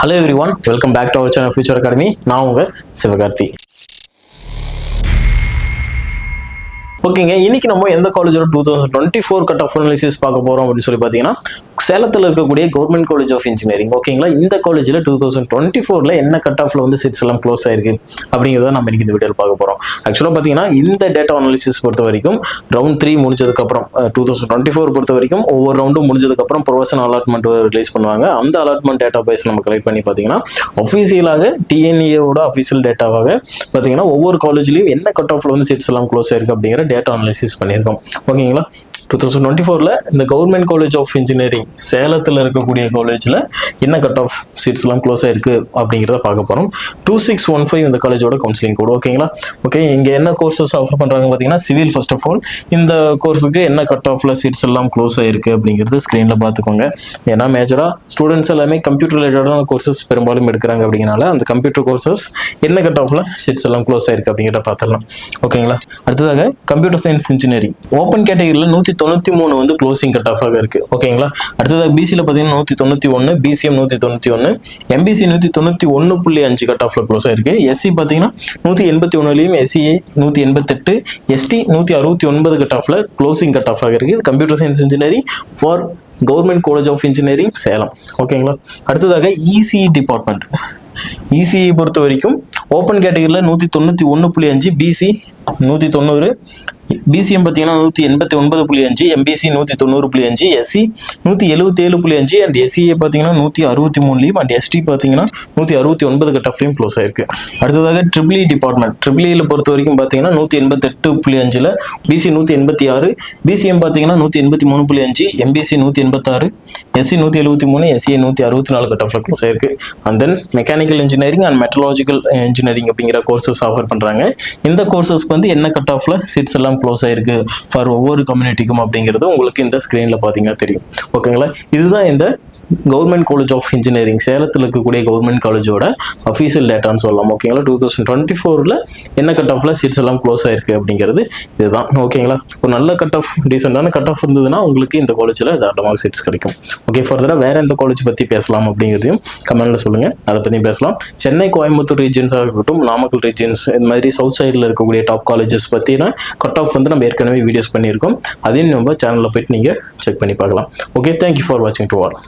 Hello everyone, welcome back to our channel Future Academy. நான் உங்க சிவகார்த்தி. ஓகேங்க, இன்னைக்கு நம்ம எந்த காலேஜோட 2024 கட் ஆஃப் அனாலிசிஸ் பார்க்க போறோம் அப்படின்னு சொல்லி பார்த்தீங்கன்னா சேலத்தில் இருக்கக்கூடிய கவர்மெண்ட் காலேஜ் ஆஃப் இன்ஜினியரிங். ஓகேங்களா, இந்த காலேஜில் 2024 என்ன கட் ஆஃப்ல வந்து சீட்ஸ் எல்லாம் க்ளோஸ் ஆயிருக்கு அப்படிங்கிறத நம்ம இன்னைக்கு இந்த வீடியோவில் பார்க்க போறோம். ஆக்சுவலாக பார்த்தீங்கன்னா இந்த டேட்டா அனாலிசிஸ் பொறுத்த வரைக்கும் ரவுண்ட் 3 முடிஞ்சதுக்கப்புறம் 2024 பொறுத்த வரைக்கும் ஒவ்வொரு ரவுண்டும் முடிஞ்சதுக்கப்புறம் ப்ரொஃபஷனல் அலாட்மெண்ட் ரிலீஸ் பண்ணுவாங்க. அந்த அலாட்மெண்ட் டேட்டா பேஸ் நம்ம கலெக்ட் பண்ணி பார்த்தீங்கன்னா அஃபீஷியலாக டிஎன்ஏவோட அஃபீஷியல் டேட்டாவாக பார்த்தீங்கன்னா ஒவ்வொரு காலேஜ்லையும் என்ன கட் ஆஃப்ல வந்து சீட்ஸ் எல்லாம் க்ளோஸ் ஆயிருக்கு அப்படிங்கிற டேட்டா அனாலிசிஸ் பண்ணியிருக்கோம். ஓகேங்களா, 2024 இந்த கவர்மெண்ட் காலேஜ் ஆஃப் இன்ஜினியரிங் சேலத்தில் இருக்கக்கூடிய காலேஜில் என்ன கட் ஆஃப் சீட்ஸ் எல்லாம் க்ளோஸ் ஆயிருக்கு அப்படிங்கிறத பார்க்க போகிறோம். 2615 இந்த காலேஜோட கவுன்சிலிங் கோடு. ஓகேங்களா, ஓகே, இங்கே என்ன கோர்சஸ் ஆஃபர் பண்ணுறாங்க பார்த்தீங்கன்னா சிவில். ஃபர்ஸ்ட் ஆஃப் ஆல் இந்த கோர்ஸுக்கு என்ன கட் ஆஃப்ல சீட்ஸ் எல்லாம் க்ளோஸ் ஆயிருக்கு அப்படிங்கிறது ஸ்க்ரீனில் பார்த்துக்கோங்க. ஏன்னா மேஜராக ஸ்டூடெண்ட்ஸ் எல்லாமே கம்ப்யூட்டர் ரிலேட்டடான கோர்சஸ் பெரும்பாலும் எடுக்கிறாங்க. அப்படிங்கிறனால அந்த கம்ப்யூட்டர் கோர்சஸ் என்ன கட் ஆஃப்ல சீட்ஸ் எல்லாம் க்ளோஸ் ஆயிருக்கு அப்படிங்கிறத பார்த்துடலாம். ஓகேங்களா, அடுத்ததாக கம்ப்யூட்டர் சயின்ஸ் இன்ஜினியரிங் ஓப்பன் கேட்டகரியில் 193 வந்து க்ளோசிங் கட் ஆஃபாக இருக்கு. ஓகேங்களா, அடுத்ததாக பிசியில் பார்த்தீங்கன்னா 191, பிசிஎம் 191, எம்பிசி 191.5 கட் ஆஃப்ல க்ளோஸ் ஆயிருக்கு. எஸ்சி பார்த்தீங்கன்னா 181லையும் எஸ்சிஏ 188, எஸ்டி 169 கட் ஆஃப்ல க்ளோசிங் கட் ஆஃபாக இருக்கு. Computer science engineering for government college of engineering Salem. ஓகேங்களா, அடுத்ததாக இசி டிபார்ட்மெண்ட். இசிஐ பொறுத்த வரைக்கும் ஓப்பன் கேட்டகரியில் 191.5, பிசி 190, பிசிஎம் பார்த்தீங்கன்னா 189.5, எம்பிசி 190.5, எஸ்சி 177.5 அண்ட் எஸ்சிஏ பார்த்தீங்கன்னா 163லையும் அண்ட் எஸ்டி பார்த்தீங்கன்னா 169 கட் ஆஃப்லையும் க்ளோஸ் ஆயிருக்கு. அடுத்ததாக ட்ரிபிள் டிபார்ட்மெண்ட். ட்ரிபிள் பொறுத்த வரைக்கும் பார்த்தீங்கன்னா 188.5, பிசி 186, பிசிஎம் பார்த்தீங்கன்னா 183.5, எம்பிசி 186, எஸ்சி 173, எஸ்சிஏ 164 கட் ஆஃப்ல க்ளோஸ் ஆயிருக்கு. And then mechanical engineering and meteorological engineering அப்படிங்கிற கோர்சஸ் ஆஃபர் பண்றாங்க. இந்த கோர்சஸ்க்கு வந்து என்ன கட் ஆஃப்ல சீட்ஸ் எல்லாம் க்ளோஸ் ஆயிருக்கு ஃபார் ஒவ்வொரு கம்யூனிட்டிக்கும் அப்படிங்கிறது உங்களுக்கு இந்த ஸ்கிரீன்ல பாத்தீங்கன்னா தெரியும். ஓகேங்களா, இதுதான் இந்த கவர்மெண்ட் காலேஜ் ஆஃப் இன்ஜினியரிங் சேலத்தில் இருக்கக்கூடிய கவர்மெண்ட் காலேஜோட அஃபீஷியல் டேட்டான்னு சொல்லலாம். ஓகேங்களா, 2024 என்ன கட் ஆஃப்ல சீட்ஸ் எல்லாம் க்ளோஸ் ஆயிருக்கு அப்படிங்கிறது இதுதான். ஓகேங்களா, ஒரு நல்ல கட் ஆஃப் டீசென்டான கட் ஆஃப் இருந்ததுன்னா உங்களுக்கு இந்த காலேஜில் தாராளமாக சீட்ஸ் கிடைக்கும். ஓகே, ஃபர்தராக வேற எந்த காலேஜ் பற்றி பேசலாம் அப்படிங்கிறதையும் கமெண்ட்ல சொல்லுங்க, அதை பற்றி பேசலாம். சென்னை கோயம்புத்தூர் ரீஜன்ஸாக இருக்கட்டும், நாமக்கல் ரீஜன்ஸ், இந்த மாதிரி சவுத் சைடில் இருக்கக்கூடிய டாப் காலேஜஸ் பற்றின கட் ஆஃப் வந்து நம்ம ஏற்கனவே வீடியோஸ் பண்ணியிருக்கோம். அதையும் நம்ம சேனலில் போயிட்டு நீங்கள் செக் பண்ணி பார்க்கலாம். ஓகே, தேங்க்யூ ஃபார் வாட்சிங் டு ஆல்.